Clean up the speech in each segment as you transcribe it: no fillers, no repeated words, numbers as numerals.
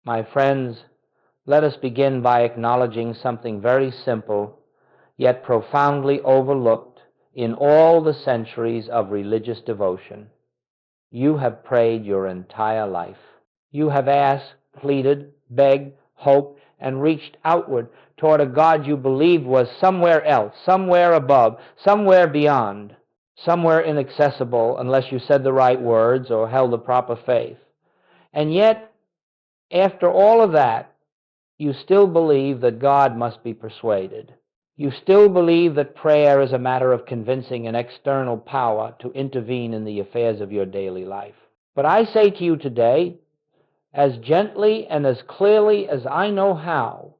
My friends, let us begin by acknowledging something very simple, yet profoundly overlooked in all the centuries of religious devotion. You have prayed your entire life. You have asked, pleaded, begged, hoped, and reached outward toward a God you believed was somewhere else, somewhere above, somewhere beyond, somewhere inaccessible unless you said the right words or held the proper faith. And yet, after all of that, you still believe that God must be persuaded. You still believe that prayer is a matter of convincing an external power to intervene in the affairs of your daily life. But I say to you today, as gently and as clearly as I know how,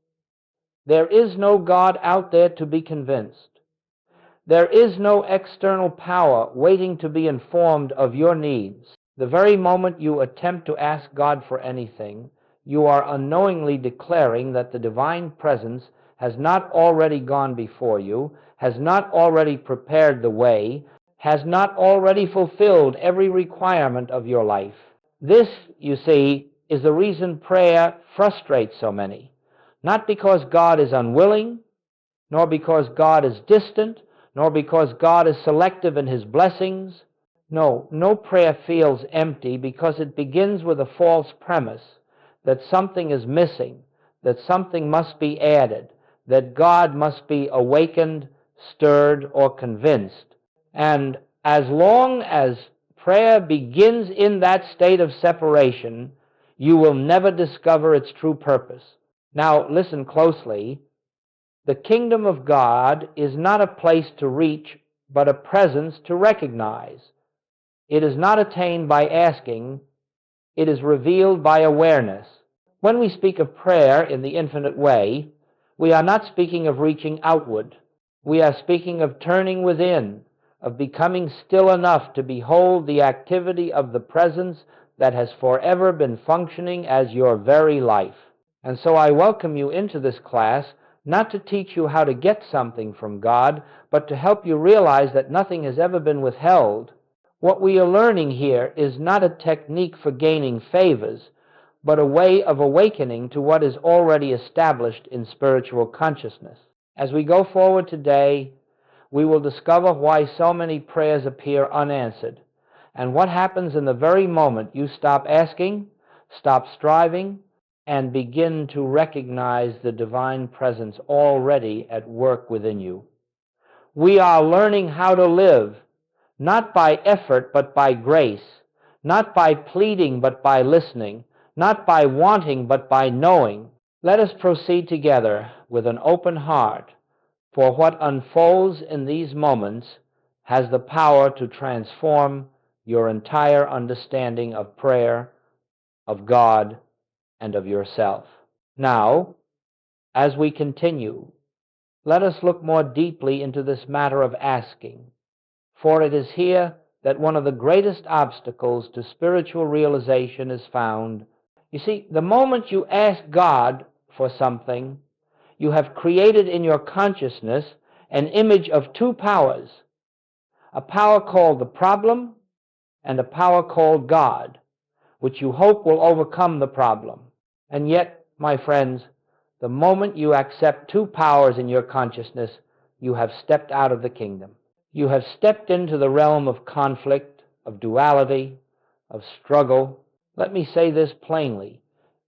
there is no God out there to be convinced. There is no external power waiting to be informed of your needs. The very moment you attempt to ask God for anything, you are unknowingly declaring that the divine presence has not already gone before you, has not already prepared the way, has not already fulfilled every requirement of your life. This, you see, is the reason prayer frustrates so many. Not because God is unwilling, nor because God is distant, nor because God is selective in His blessings. No prayer feels empty because it begins with a false premise that something is missing, that something must be added, that God must be awakened, stirred, or convinced. And as long as prayer begins in that state of separation, you will never discover its true purpose. Now, listen closely. The kingdom of God is not a place to reach, but a presence to recognize. It is not attained by asking, it is revealed by awareness. When we speak of prayer in the infinite way, we are not speaking of reaching outward. We are speaking of turning within, of becoming still enough to behold the activity of the presence that has forever been functioning as your very life. And so I welcome you into this class, not to teach you how to get something from God, but to help you realize that nothing has ever been withheld. What we are learning here is not a technique for gaining favors, but a way of awakening to what is already established in spiritual consciousness. As we go forward today, we will discover why so many prayers appear unanswered, and what happens in the very moment you stop asking, stop striving, and begin to recognize the divine presence already at work within you. We are learning how to live, not by effort but by grace, not by pleading but by listening, not by wanting but by knowing. Let us proceed together with an open heart, for what unfolds in these moments has the power to transform your entire understanding of prayer, of God, and of yourself. Now, as we continue, let us look more deeply into this matter of asking, for it is here that one of the greatest obstacles to spiritual realization is found. You see, the moment you ask God for something, you have created in your consciousness an image of two powers, a power called the problem and a power called God, which you hope will overcome the problem. And yet, my friends, the moment you accept two powers in your consciousness, you have stepped out of the kingdom. You have stepped into the realm of conflict, of duality, of struggle. Let me say this plainly.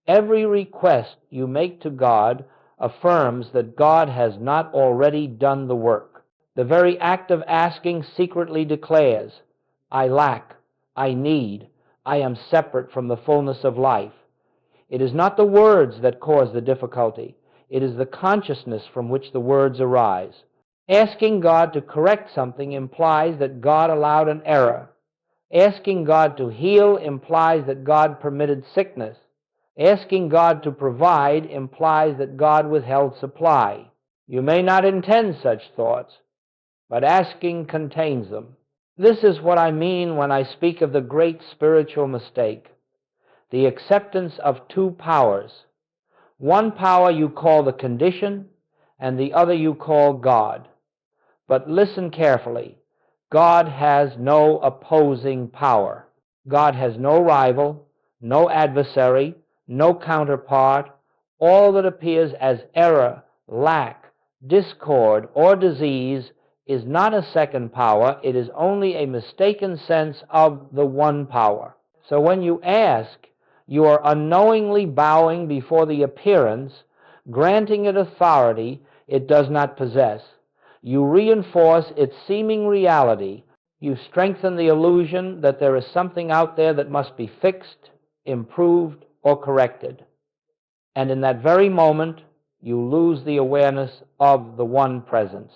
Every request you make to God affirms that God has not already done the work. The very act of asking secretly declares, I lack, I need, I am separate from the fullness of life. It is not the words that cause the difficulty. It is the consciousness from which the words arise. Asking God to correct something implies that God allowed an error. Asking God to heal implies that God permitted sickness. Asking God to provide implies that God withheld supply. You may not intend such thoughts, but asking contains them. This is what I mean when I speak of the great spiritual mistake, the acceptance of two powers. One power you call the condition, and the other you call God. But listen carefully. God has no opposing power. God has no rival, no adversary, no counterpart, all that appears as error, lack, discord, or disease is not a second power, it is only a mistaken sense of the one power. So when you ask, you are unknowingly bowing before the appearance, granting it authority it does not possess. You reinforce its seeming reality. You strengthen the illusion that there is something out there that must be fixed, improved, or corrected. And in that very moment, you lose the awareness of the one presence.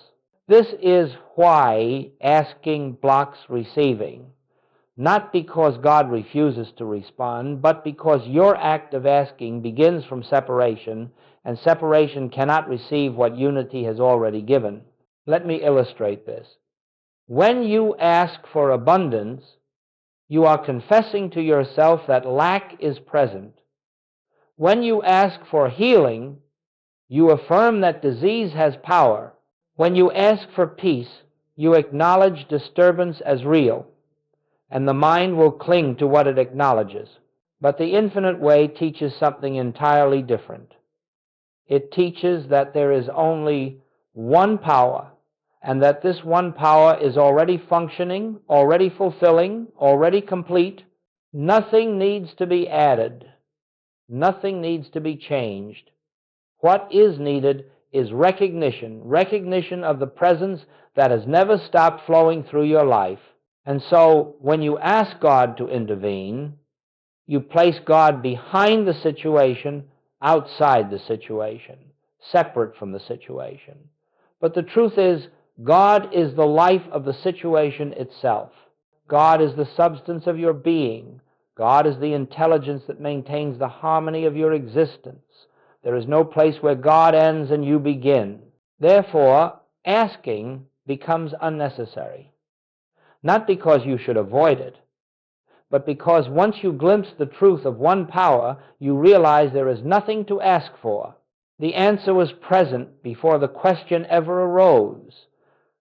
This is why asking blocks receiving, not because God refuses to respond, but because your act of asking begins from separation, and separation cannot receive what unity has already given. Let me illustrate this. When you ask for abundance, you are confessing to yourself that lack is present. When you ask for healing, you affirm that disease has power. When you ask for peace, you acknowledge disturbance as real, and the mind will cling to what it acknowledges. But the infinite way teaches something entirely different. It teaches that there is only one power, and that this one power is already functioning, already fulfilling, already complete. Nothing needs to be added. Nothing needs to be changed. What is needed is recognition of the presence that has never stopped flowing through your life. And so when you ask God to intervene, you place God behind the situation, outside the situation, separate from the situation. But the truth is, God is the life of the situation itself. God is the substance of your being. God is the intelligence that maintains the harmony of your existence. There is no place where God ends and you begin. Therefore, asking becomes unnecessary. Not because you should avoid it, but because once you glimpse the truth of one power, you realize there is nothing to ask for. The answer was present before the question ever arose.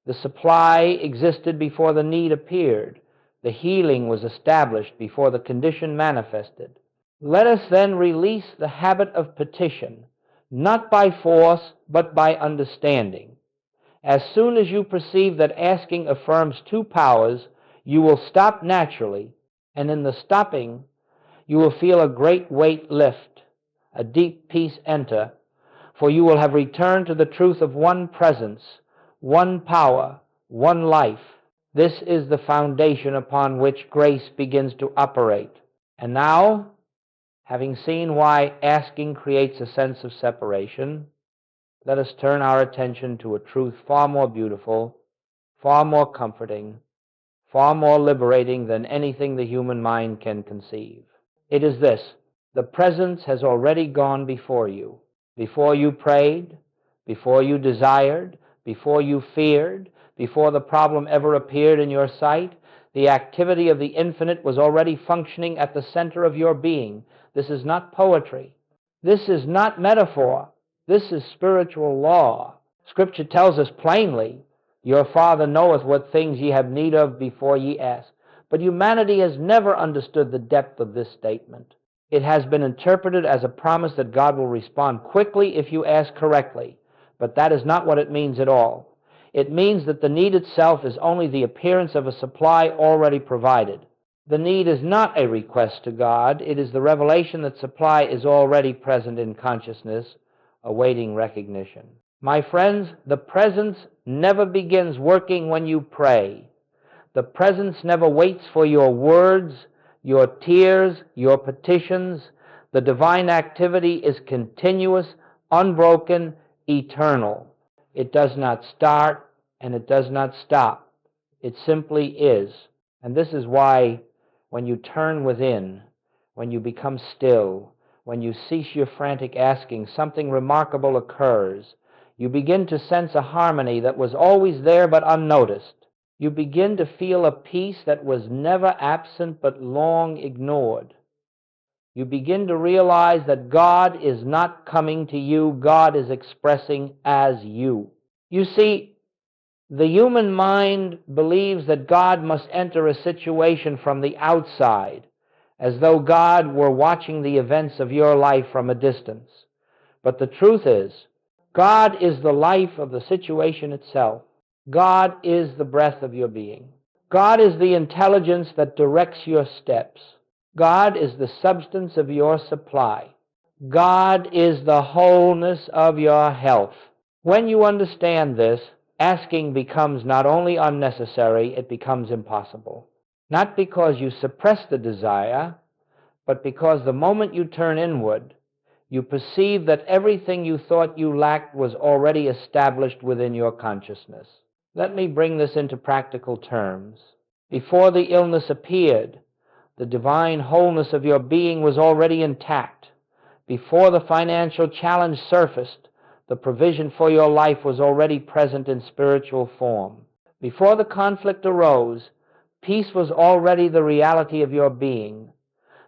The supply existed before the need appeared. The healing was established before the condition manifested. Let us then release the habit of petition, not by force, but by understanding. As soon as you perceive that asking affirms two powers, you will stop naturally, and in the stopping, you will feel a great weight lift, a deep peace enter, for you will have returned to the truth of one presence, one power, one life. This is the foundation upon which grace begins to operate. And now, having seen why asking creates a sense of separation, let us turn our attention to a truth far more beautiful, far more comforting, far more liberating than anything the human mind can conceive. It is this: the presence has already gone before you prayed, before you desired, before you feared, before the problem ever appeared in your sight. The activity of the infinite was already functioning at the center of your being. This is not poetry. This is not metaphor. This is spiritual law. Scripture tells us plainly, your Father knoweth what things ye have need of before ye ask. But humanity has never understood the depth of this statement. It has been interpreted as a promise that God will respond quickly if you ask correctly. But that is not what it means at all. It means that the need itself is only the appearance of a supply already provided. The need is not a request to God. It is the revelation that supply is already present in consciousness, awaiting recognition. My friends, the presence never begins working when you pray. The presence never waits for your words, your tears, your petitions. The divine activity is continuous, unbroken, eternal. It does not start and it does not stop. It simply is. And this is why when you turn within, when you become still, when you cease your frantic asking, something remarkable occurs. You begin to sense a harmony that was always there but unnoticed. You begin to feel a peace that was never absent but long ignored. You begin to realize that God is not coming to you, God is expressing as you. You see, the human mind believes that God must enter a situation from the outside, as though God were watching the events of your life from a distance. But the truth is, God is the life of the situation itself. God is the breath of your being. God is the intelligence that directs your steps. God is the substance of your supply. God is the wholeness of your health. When you understand this, asking becomes not only unnecessary, it becomes impossible. Not because you suppress the desire, but because the moment you turn inward, you perceive that everything you thought you lacked was already established within your consciousness. Let me bring this into practical terms. Before the illness appeared, the divine wholeness of your being was already intact. Before the financial challenge surfaced, the provision for your life was already present in spiritual form. Before the conflict arose, peace was already the reality of your being.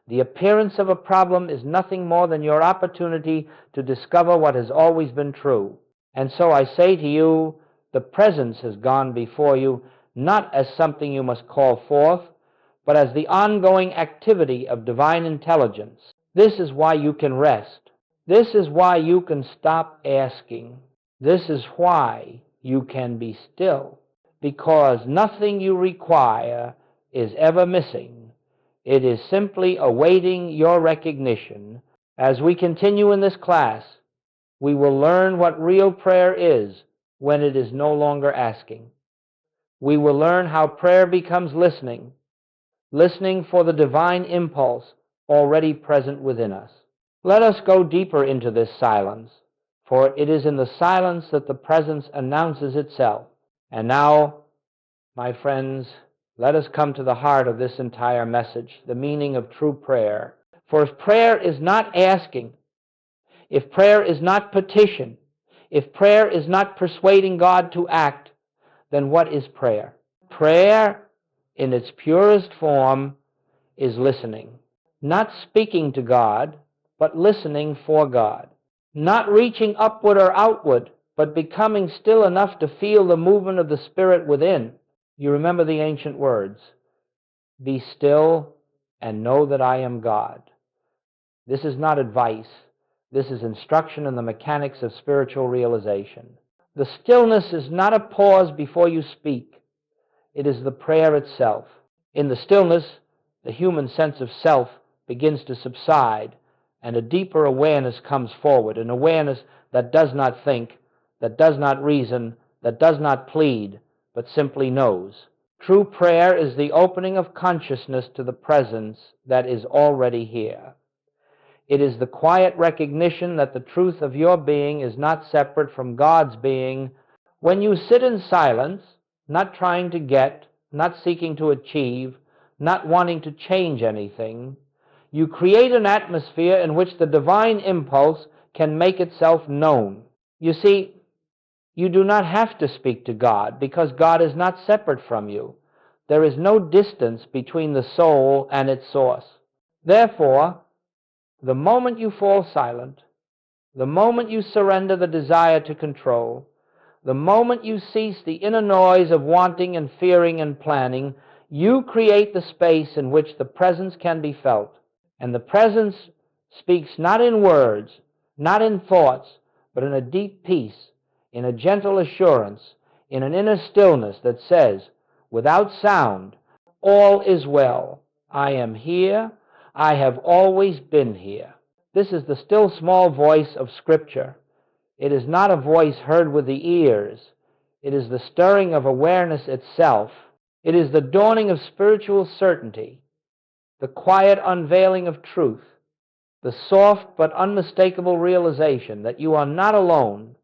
The appearance of a problem is nothing more than your opportunity to discover what has always been true. And so I say to you, the presence has gone before you, not as something you must call forth, but as the ongoing activity of divine intelligence. This is why you can rest. This is why you can stop asking. This is why you can be still, because nothing you require is ever missing. It is simply awaiting your recognition. As we continue in this class, we will learn what real prayer is when it is no longer asking. We will learn how prayer becomes listening, listening for the divine impulse already present within us. Let us go deeper into this silence, for it is in the silence that the presence announces itself. And now, my friends, let us come to the heart of this entire message, the meaning of true prayer. For if prayer is not asking, if prayer is not petition, if prayer is not persuading God to act, then what is prayer? Prayer, in its purest form, is listening. Not speaking to God, but listening for God. Not reaching upward or outward, but becoming still enough to feel the movement of the Spirit within. You remember the ancient words, "Be still and know that I am God." This is not advice. This is instruction in the mechanics of spiritual realization. The stillness is not a pause before you speak. It is the prayer itself. In the stillness, the human sense of self begins to subside, and a deeper awareness comes forward, an awareness that does not think, that does not reason, that does not plead, but simply knows. True prayer is the opening of consciousness to the presence that is already here. It is the quiet recognition that the truth of your being is not separate from God's being. When you sit in silence, not trying to get, not seeking to achieve, not wanting to change anything, you create an atmosphere in which the divine impulse can make itself known. You see, you do not have to speak to God because God is not separate from you. There is no distance between the soul and its source. Therefore, the moment you fall silent, the moment you surrender the desire to control, the moment you cease the inner noise of wanting and fearing and planning, you create the space in which the presence can be felt. And the presence speaks not in words, not in thoughts, but in a deep peace, in a gentle assurance, in an inner stillness that says, without sound, all is well. I am here. I have always been here. This is the still small voice of Scripture. It is not a voice heard with the ears. It is the stirring of awareness itself. It is the dawning of spiritual certainty, the quiet unveiling of truth, the soft but unmistakable realization that you are not alone.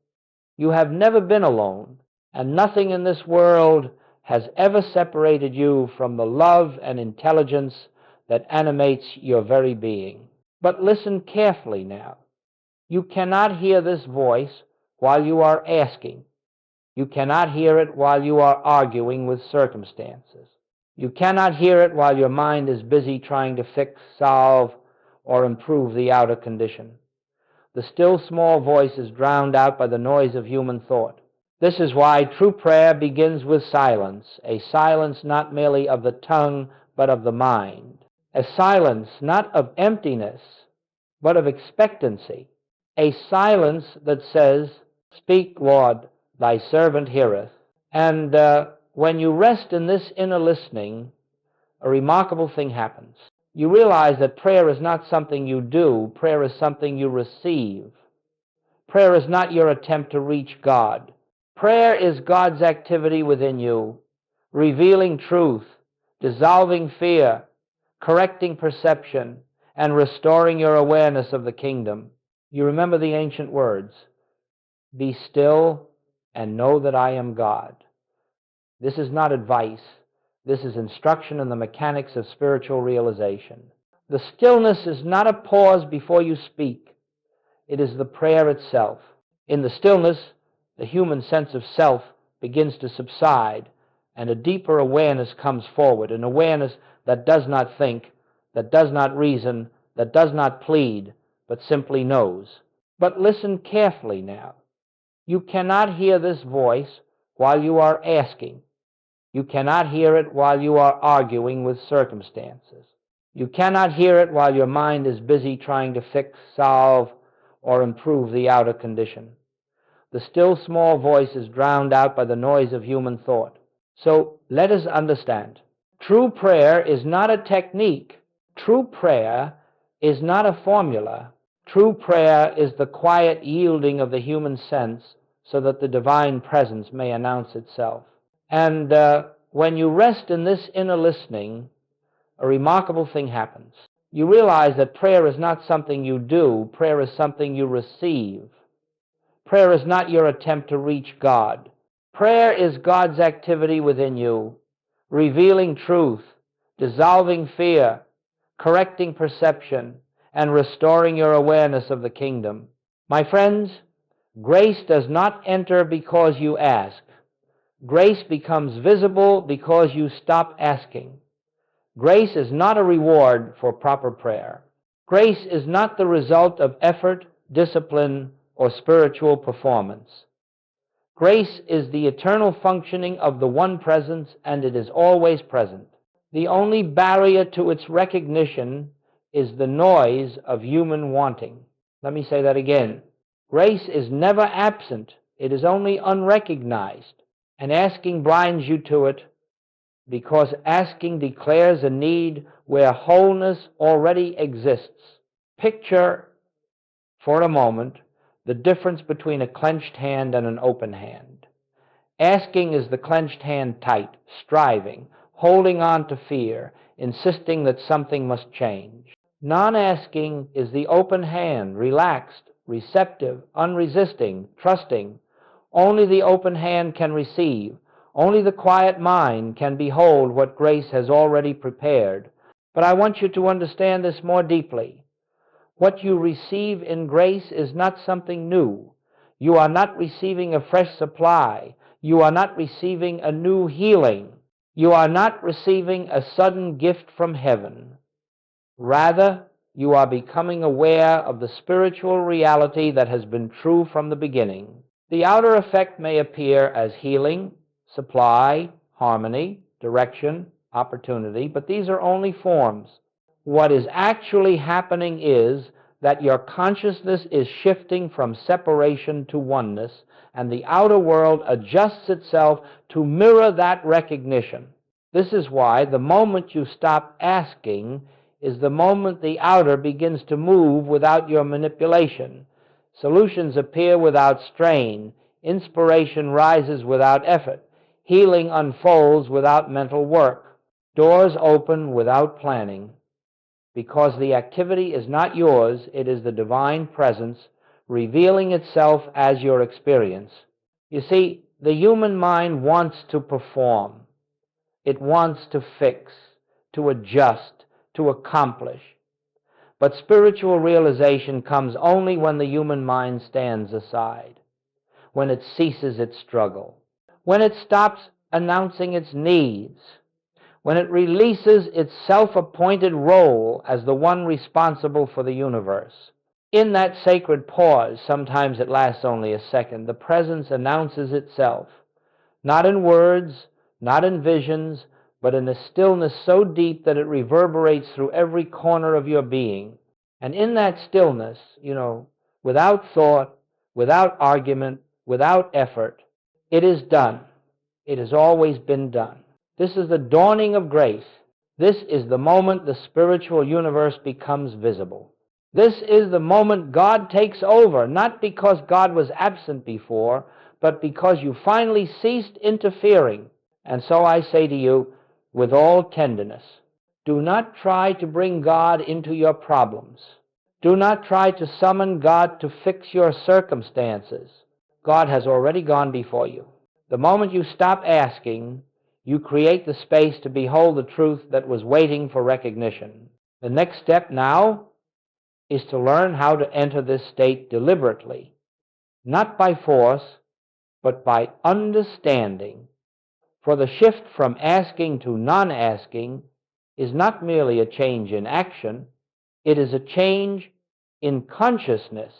You have never been alone, and nothing in this world has ever separated you from the love and intelligence that animates your very being. But listen carefully now. You cannot hear this voice while you are asking. You cannot hear it while you are arguing with circumstances. You cannot hear it while your mind is busy trying to fix, solve, or improve the outer condition. The still small voice is drowned out by the noise of human thought. This is why true prayer begins with silence, a silence not merely of the tongue, but of the mind. a silence not of emptiness, but of expectancy, a silence that says, "Speak, Lord, thy servant heareth." And when you rest in this inner listening, a remarkable thing happens. You realize that prayer is not something you do, prayer is something you receive. Prayer is not your attempt to reach God. Prayer is God's activity within you, revealing truth, dissolving fear, correcting perception, and restoring your awareness of the kingdom. You remember the ancient words, "Be still and know that I am God." This is not advice. This is instruction in the mechanics of spiritual realization. The stillness is not a pause before you speak. It is the prayer itself. In the stillness, the human sense of self begins to subside, and a deeper awareness comes forward, an awareness that does not think, that does not reason, that does not plead, but simply knows. But listen carefully now. You cannot hear this voice while you are asking. You cannot hear it while you are arguing with circumstances. You cannot hear it while your mind is busy trying to fix, solve, or improve the outer condition. The still small voice is drowned out by the noise of human thought. So let us understand. True prayer is not a technique. True prayer is not a formula. True prayer is the quiet yielding of the human sense so that the divine presence may announce itself. And when you rest in this inner listening, a remarkable thing happens. You realize that prayer is not something you do, prayer is something you receive. Prayer is not your attempt to reach God. Prayer is God's activity within you, revealing truth, dissolving fear, correcting perception, and restoring your awareness of the kingdom. My friends, grace does not enter because you ask. Grace becomes visible because you stop asking. Grace is not a reward for proper prayer. Grace is not the result of effort, discipline, or spiritual performance. Grace is the eternal functioning of the one presence, and it is always present. The only barrier to its recognition is the noise of human wanting. Let me say that again. Grace is never absent. It is only unrecognized. And asking blinds you to it, because asking declares a need where wholeness already exists. Picture, for a moment, the difference between a clenched hand and an open hand. Asking is the clenched hand tight, striving, holding on to fear, insisting that something must change. Non-asking is the open hand, relaxed, receptive, unresisting, trusting. Only the open hand can receive. Only the quiet mind can behold what grace has already prepared. But I want you to understand this more deeply. What you receive in grace is not something new. You are not receiving a fresh supply. You are not receiving a new healing. You are not receiving a sudden gift from heaven. Rather, you are becoming aware of the spiritual reality that has been true from the beginning. The outer effect may appear as healing, supply, harmony, direction, opportunity, but these are only forms. What is actually happening is that your consciousness is shifting from separation to oneness, and the outer world adjusts itself to mirror that recognition. This is why the moment you stop asking is the moment the outer begins to move without your manipulation. Solutions appear without strain. Inspiration rises without effort. Healing unfolds without mental work. Doors open without planning. Because the activity is not yours, it is the divine presence revealing itself as your experience. You see, the human mind wants to perform. It wants to fix, to adjust, to accomplish. But spiritual realization comes only when the human mind stands aside, when it ceases its struggle, when it stops announcing its needs, when it releases its self-appointed role as the one responsible for the universe. In that sacred pause, sometimes it lasts only a second, the presence announces itself, not in words, not in visions, but in a stillness so deep that it reverberates through every corner of your being. And in that stillness, without thought, without argument, without effort, it is done. It has always been done. This is the dawning of grace. This is the moment the spiritual universe becomes visible. This is the moment God takes over, not because God was absent before, but because you finally ceased interfering. And so I say to you, with all tenderness, do not try to bring God into your problems. Do not try to summon God to fix your circumstances. God has already gone before you. The moment you stop asking, you create the space to behold the truth that was waiting for recognition. The next step now is to learn how to enter this state deliberately, not by force, but by understanding. For the shift from asking to non-asking is not merely a change in action, it is a change in consciousness,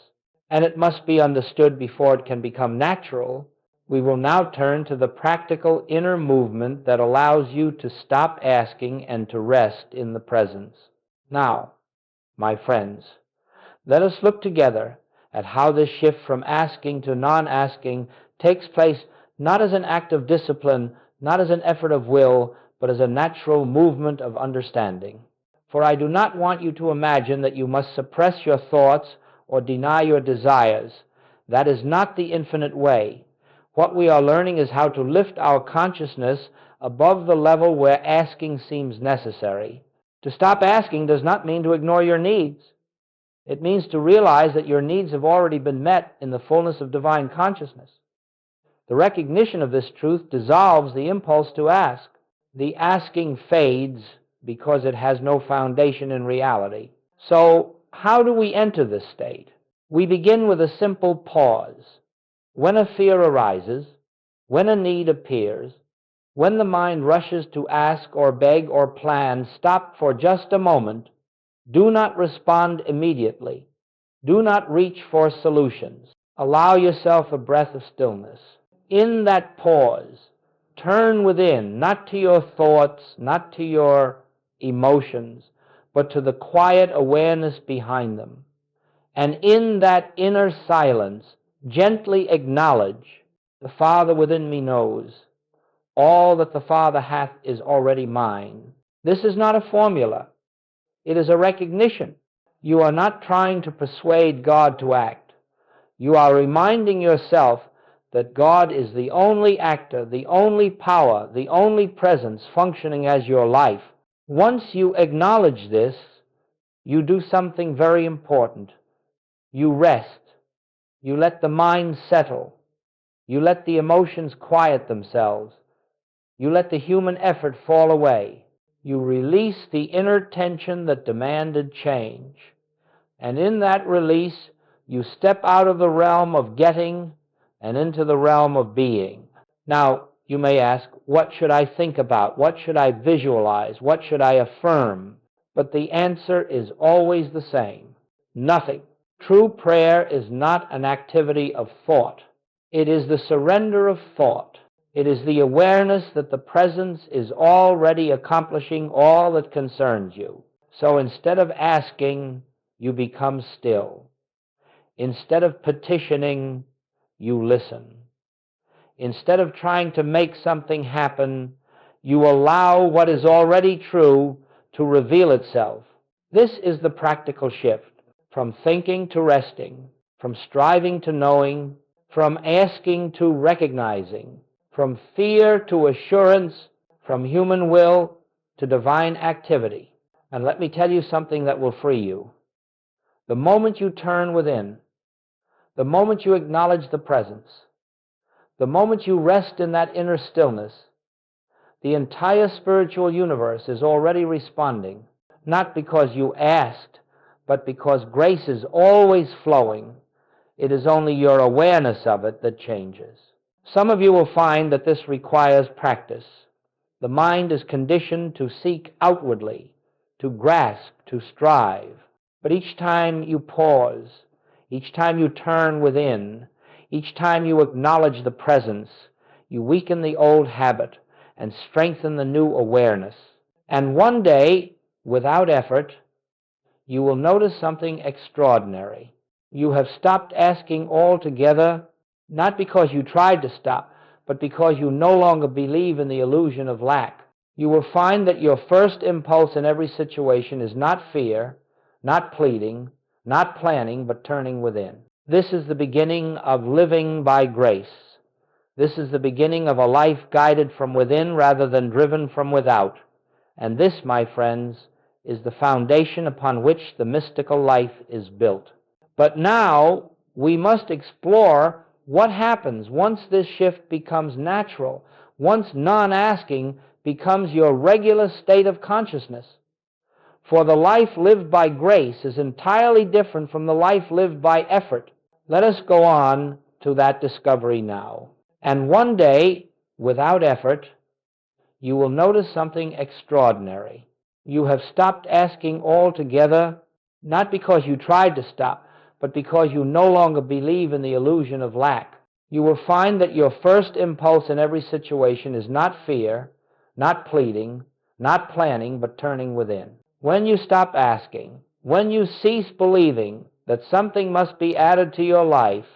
and it must be understood before it can become natural. We will now turn to the practical inner movement that allows you to stop asking and to rest in the presence. Now, my friends, let us look together at how this shift from asking to non-asking takes place not as an act of discipline, not as an effort of will, but as a natural movement of understanding. For I do not want you to imagine that you must suppress your thoughts or deny your desires. That is not the infinite way. What we are learning is how to lift our consciousness above the level where asking seems necessary. To stop asking does not mean to ignore your needs. It means to realize that your needs have already been met in the fullness of divine consciousness. The recognition of this truth dissolves the impulse to ask. The asking fades because it has no foundation in reality. So, how do we enter this state? We begin with a simple pause. When a fear arises, when a need appears, when the mind rushes to ask or beg or plan, stop for just a moment. Do not respond immediately. Do not reach for solutions. Allow yourself a breath of stillness. In that pause, turn within, not to your thoughts, not to your emotions, but to the quiet awareness behind them. And in that inner silence, gently acknowledge, the Father within me knows. All that the Father hath is already mine. This is not a formula. It is a recognition. You are not trying to persuade God to act. You are reminding yourself that God is the only actor, the only power, the only presence functioning as your life. Once you acknowledge this, you do something very important. You rest. You let the mind settle. You let the emotions quiet themselves. You let the human effort fall away. You release the inner tension that demanded change. And in that release, you step out of the realm of getting and into the realm of being. Now, you may ask, what should I think about? What should I visualize? What should I affirm? But the answer is always the same. Nothing. True prayer is not an activity of thought. It is the surrender of thought. It is the awareness that the presence is already accomplishing all that concerns you. So instead of asking, you become still. Instead of petitioning, you listen. Instead of trying to make something happen, you allow what is already true to reveal itself. This is the practical shift, from thinking to resting, from striving to knowing, from asking to recognizing, from fear to assurance, from human will to divine activity. And let me tell you something that will free you. The moment you turn within, the moment you acknowledge the presence, the moment you rest in that inner stillness, the entire spiritual universe is already responding, not because you asked, but because grace is always flowing. It is only your awareness of it that changes. Some of you will find that this requires practice. The mind is conditioned to seek outwardly, to grasp, to strive. But each time you pause, each time you turn within, each time you acknowledge the presence, you weaken the old habit and strengthen the new awareness. And one day, without effort, you will notice something extraordinary. You have stopped asking altogether, not because you tried to stop, but because you no longer believe in the illusion of lack. You will find that your first impulse in every situation is not fear, not pleading, not planning, but turning within. This is the beginning of living by grace. This is the beginning of a life guided from within rather than driven from without. And this, my friends, is the foundation upon which the mystical life is built. But now we must explore what happens once this shift becomes natural, once non-asking becomes your regular state of consciousness. For the life lived by grace is entirely different from the life lived by effort. Let us go on to that discovery now. And one day, without effort, you will notice something extraordinary. You have stopped asking altogether, not because you tried to stop, but because you no longer believe in the illusion of lack. You will find that your first impulse in every situation is not fear, not pleading, not planning, but turning within. When you stop asking, when you cease believing that something must be added to your life,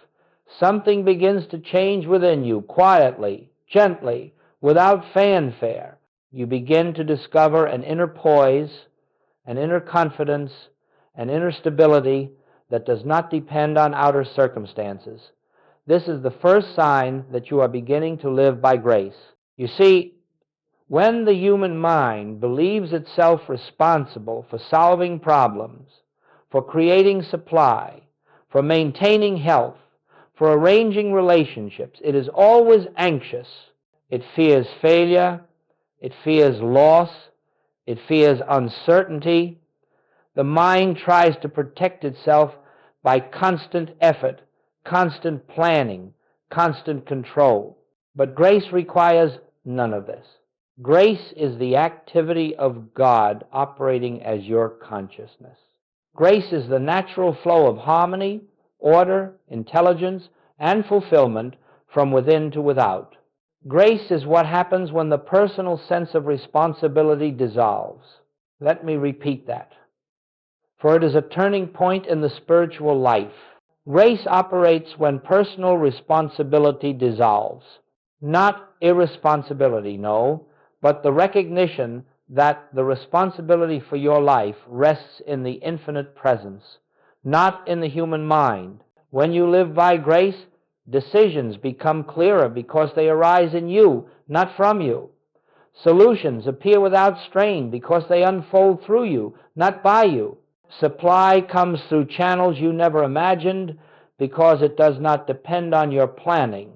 something begins to change within you, quietly, gently, without fanfare. You begin to discover an inner poise, an inner confidence, an inner stability that does not depend on outer circumstances. This is the first sign that you are beginning to live by grace. You see, when the human mind believes itself responsible for solving problems, for creating supply, for maintaining health, for arranging relationships, it is always anxious. It fears failure, it fears loss, it fears uncertainty. The mind tries to protect itself by constant effort, constant planning, constant control. But grace requires none of this. Grace is the activity of God operating as your consciousness. Grace is the natural flow of harmony, order, intelligence, and fulfillment from within to without. Grace is what happens when the personal sense of responsibility dissolves. Let me repeat that, for it is a turning point in the spiritual life. Grace operates when personal responsibility dissolves. Not irresponsibility, no, but the recognition that the responsibility for your life rests in the infinite presence, not in the human mind. When you live by grace, decisions become clearer because they arise in you, not from you. Solutions appear without strain because they unfold through you, not by you. Supply comes through channels you never imagined because it does not depend on your planning.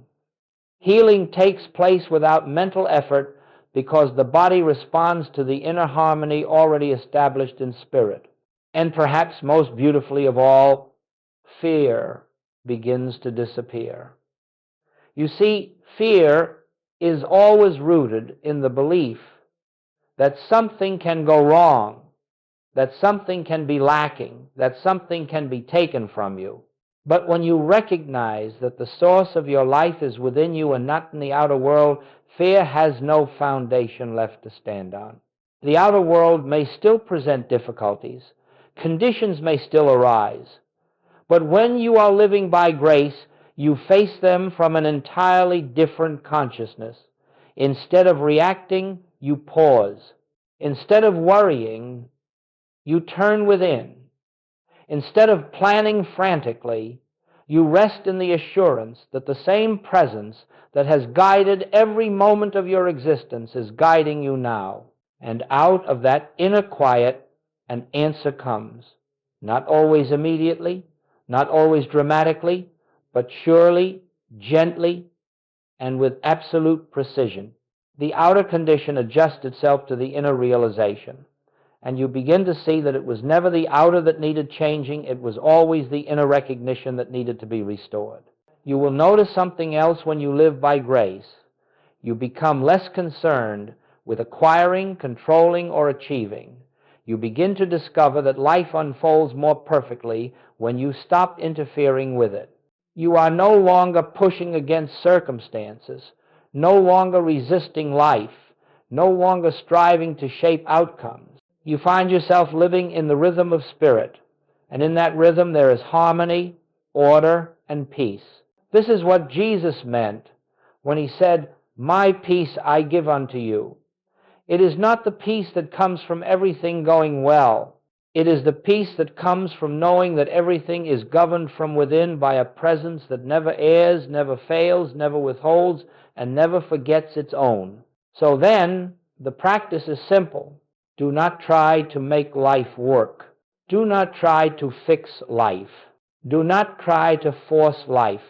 Healing takes place without mental effort because the body responds to the inner harmony already established in spirit. And perhaps most beautifully of all, fear begins to disappear. You see, fear is always rooted in the belief that something can go wrong, that something can be lacking, that something can be taken from you. But when you recognize that the source of your life is within you and not in the outer world, fear has no foundation left to stand on. The outer world may still present difficulties. Conditions may still arise. But when you are living by grace, you face them from an entirely different consciousness. Instead of reacting, you pause. Instead of worrying, you turn within. Instead of planning frantically, you rest in the assurance that the same presence that has guided every moment of your existence is guiding you now. And out of that inner quiet, an answer comes. Not always immediately, not always dramatically, but surely, gently, and with absolute precision. The outer condition adjusts itself to the inner realization. And you begin to see that it was never the outer that needed changing, it was always the inner recognition that needed to be restored. You will notice something else when you live by grace. You become less concerned with acquiring, controlling, or achieving. You begin to discover that life unfolds more perfectly when you stop interfering with it. You are no longer pushing against circumstances, no longer resisting life, no longer striving to shape outcomes. You find yourself living in the rhythm of spirit, and in that rhythm there is harmony, order, and peace. This is what Jesus meant when he said, "My peace I give unto you." It is not the peace that comes from everything going well. It is the peace that comes from knowing that everything is governed from within by a presence that never errs, never fails, never withholds, and never forgets its own. So then, the practice is simple. Do not try to make life work. Do not try to fix life. Do not try to force life.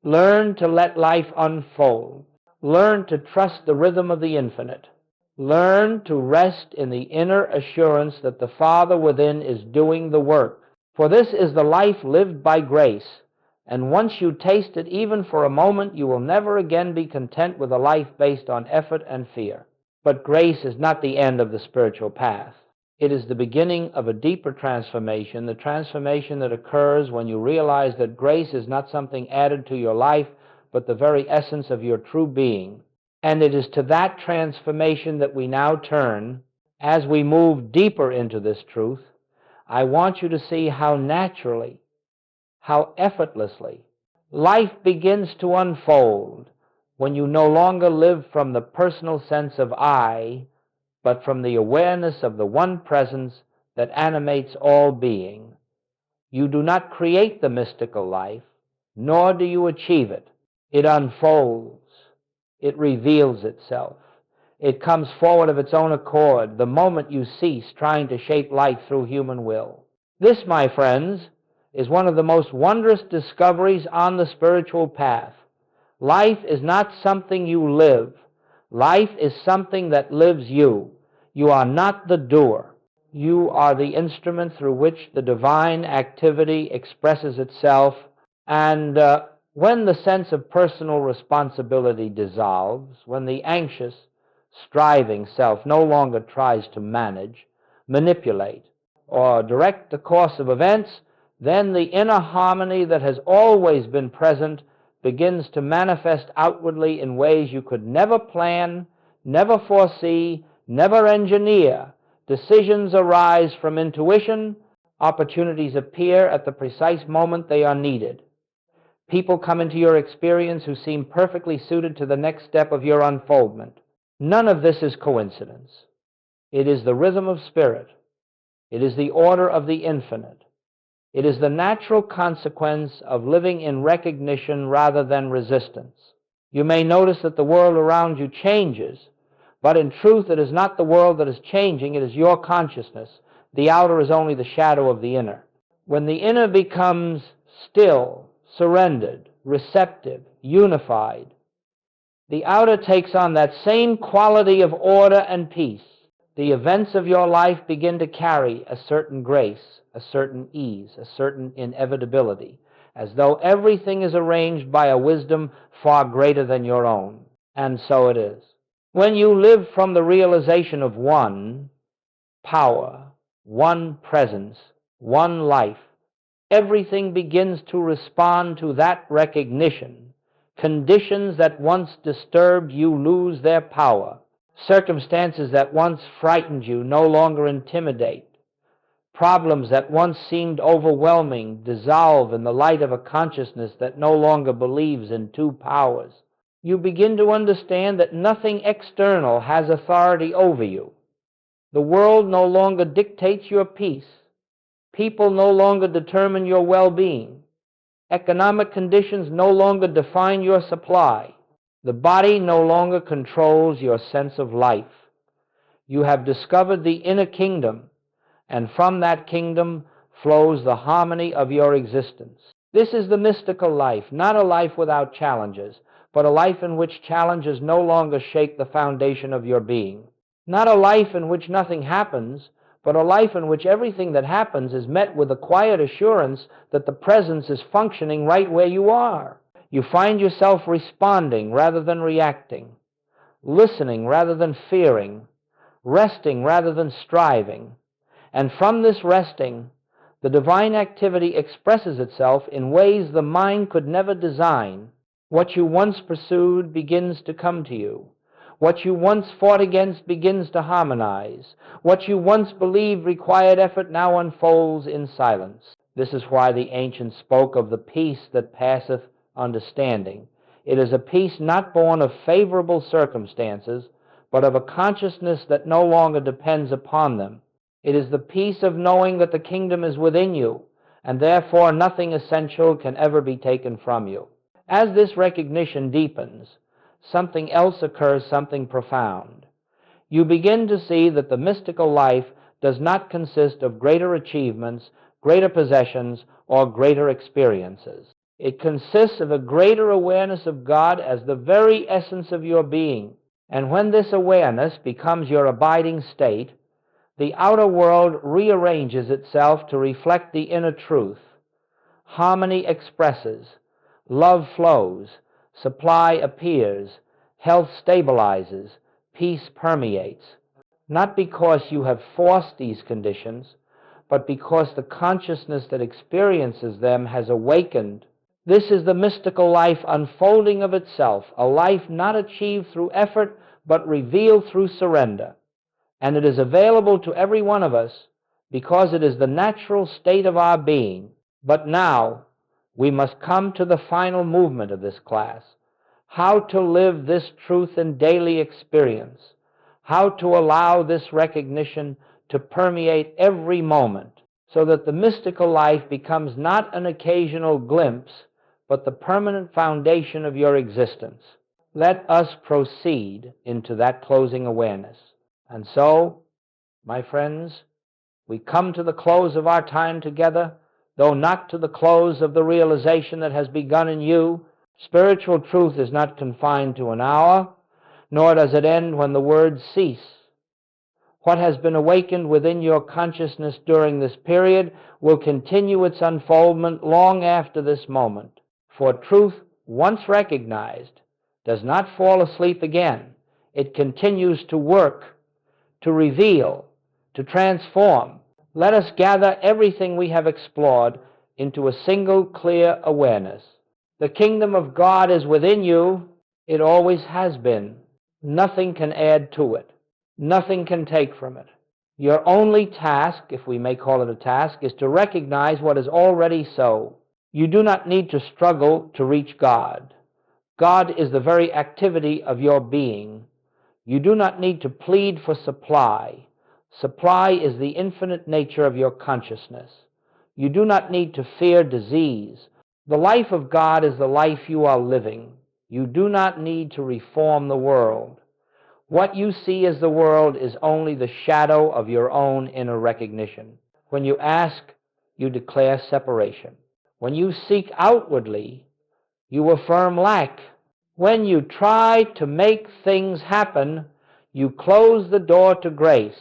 Learn to let life unfold. Learn to trust the rhythm of the infinite. Learn to rest in the inner assurance that the Father within is doing the work. For this is the life lived by grace, and once you taste it even for a moment, you will never again be content with a life based on effort and fear. But grace is not the end of the spiritual path. It is the beginning of a deeper transformation, the transformation that occurs when you realize that grace is not something added to your life, but the very essence of your true being. And it is to that transformation that we now turn. As we move deeper into this truth, I want you to see how naturally, how effortlessly, life begins to unfold when you no longer live from the personal sense of I, but from the awareness of the one presence that animates all being. You do not create the mystical life, nor do you achieve it. It unfolds. It reveals itself. It comes forward of its own accord the moment you cease trying to shape life through human will. This, my friends, is one of the most wondrous discoveries on the spiritual path. Life is not something you live. Life is something that lives you. You are not the doer. You are the instrument through which the divine activity expresses itself, and when the sense of personal responsibility dissolves, when the anxious, striving self no longer tries to manage, manipulate, or direct the course of events, then the inner harmony that has always been present begins to manifest outwardly in ways you could never plan, never foresee, never engineer. Decisions arise from intuition. Opportunities appear at the precise moment they are needed. People come into your experience who seem perfectly suited to the next step of your unfoldment. None of this is coincidence. It is the rhythm of spirit. It is the order of the infinite. It is the natural consequence of living in recognition rather than resistance. You may notice that the world around you changes, but in truth it is not the world that is changing, it is your consciousness. The outer is only the shadow of the inner. When the inner becomes still, surrendered, receptive, unified, the outer takes on that same quality of order and peace. The events of your life begin to carry a certain grace, a certain ease, a certain inevitability, as though everything is arranged by a wisdom far greater than your own. And so it is. When you live from the realization of one power, one presence, one life, everything begins to respond to that recognition. Conditions that once disturbed you lose their power. Circumstances that once frightened you no longer intimidate. Problems that once seemed overwhelming dissolve in the light of a consciousness that no longer believes in two powers. You begin to understand that nothing external has authority over you. The world no longer dictates your peace. People no longer determine your well-being. Economic conditions no longer define your supply. The body no longer controls your sense of life. You have discovered the inner kingdom, and from that kingdom flows the harmony of your existence. This is the mystical life, not a life without challenges, but a life in which challenges no longer shake the foundation of your being. Not a life in which nothing happens, but a life in which everything that happens is met with a quiet assurance that the presence is functioning right where you are. You find yourself responding rather than reacting, listening rather than fearing, resting rather than striving. And from this resting, the divine activity expresses itself in ways the mind could never design. What you once pursued begins to come to you. What you once fought against begins to harmonize. What you once believed required effort now unfolds in silence. This is why the ancients spoke of the peace that passeth understanding. It is a peace not born of favorable circumstances, but of a consciousness that no longer depends upon them. It is the peace of knowing that the kingdom is within you, and therefore nothing essential can ever be taken from you. As this recognition deepens, something else occurs, something profound. You begin to see that the mystical life does not consist of greater achievements, greater possessions, or greater experiences. It consists of a greater awareness of God as the very essence of your being. And when this awareness becomes your abiding state, the outer world rearranges itself to reflect the inner truth. Harmony expresses, love flows, supply appears, health stabilizes, peace permeates. Not because you have forced these conditions, but because the consciousness that experiences them has awakened. This is the mystical life unfolding of itself, a life not achieved through effort, but revealed through surrender. And it is available to every one of us because it is the natural state of our being. But now we must come to the final movement of this class: how to live this truth in daily experience, how to allow this recognition to permeate every moment, so that the mystical life becomes not an occasional glimpse, but the permanent foundation of your existence. Let us proceed into that closing awareness. And so, my friends, we come to the close of our time together, though not to the close of the realization that has begun in you. Spiritual truth is not confined to an hour, nor does it end when the words cease. What has been awakened within your consciousness during this period will continue its unfoldment long after this moment. For truth, once recognized, does not fall asleep again. It continues to work, to reveal, to transform. Let us gather everything we have explored into a single clear awareness. The kingdom of God is within you. It always has been. Nothing can add to it. Nothing can take from it. Your only task, if we may call it a task, is to recognize what is already so. You do not need to struggle to reach God. God is the very activity of your being. You do not need to plead for supply. Supply is the infinite nature of your consciousness. You do not need to fear disease. The life of God is the life you are living. You do not need to reform the world. What you see as the world is only the shadow of your own inner recognition. When you ask, you declare separation. When you seek outwardly, you affirm lack. When you try to make things happen, you close the door to grace.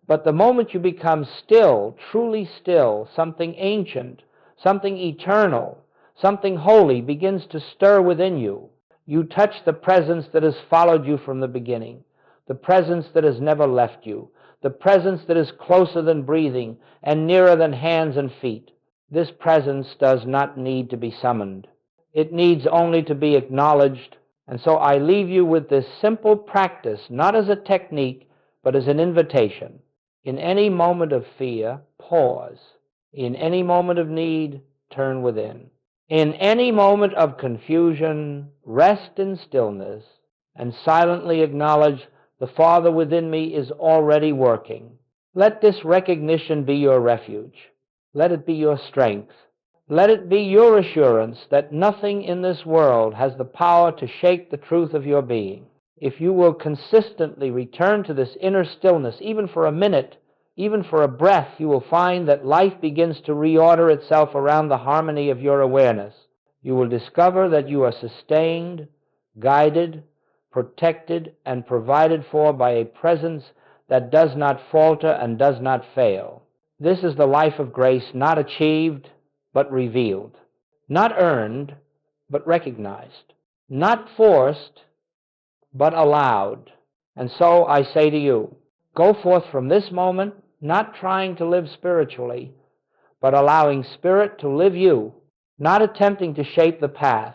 But the moment you become still, truly still, something ancient, something eternal, something holy begins to stir within you. You touch the presence that has followed you from the beginning, the presence that has never left you, the presence that is closer than breathing and nearer than hands and feet. This presence does not need to be summoned. It needs only to be acknowledged. And so I leave you with this simple practice, not as a technique, but as an invitation. In any moment of fear, pause. In any moment of need, turn within. In any moment of confusion, rest in stillness and silently acknowledge the Father within me is already working. Let this recognition be your refuge. Let it be your strength. Let it be your assurance that nothing in this world has the power to shake the truth of your being. If you will consistently return to this inner stillness, even for a minute, even for a breath, you will find that life begins to reorder itself around the harmony of your awareness. You will discover that you are sustained, guided, protected, and provided for by a presence that does not falter and does not fail. This is the life of grace, not achieved, but revealed. Not earned, but recognized. Not forced, but allowed. And so I say to you, go forth from this moment, not trying to live spiritually, but allowing Spirit to live you, not attempting to shape the path,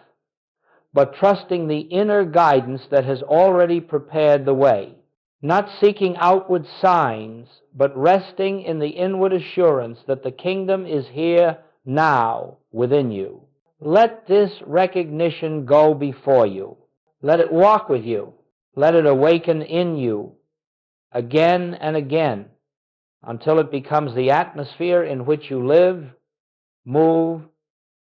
but trusting the inner guidance that has already prepared the way. Not seeking outward signs, but resting in the inward assurance that the kingdom is here now within you. Let this recognition go before you. Let it walk with you. Let it awaken in you again and again until it becomes the atmosphere in which you live, move,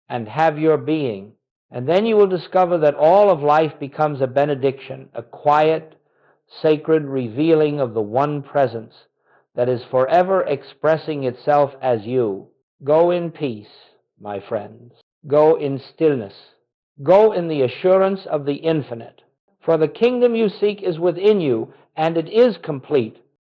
and have your being. And then you will discover that all of life becomes a benediction, a quiet, sacred revealing of the one presence that is forever expressing itself as you. Go in peace, my friends. Go in stillness. Go in the assurance of the infinite. For the kingdom you seek is within you, and it is complete,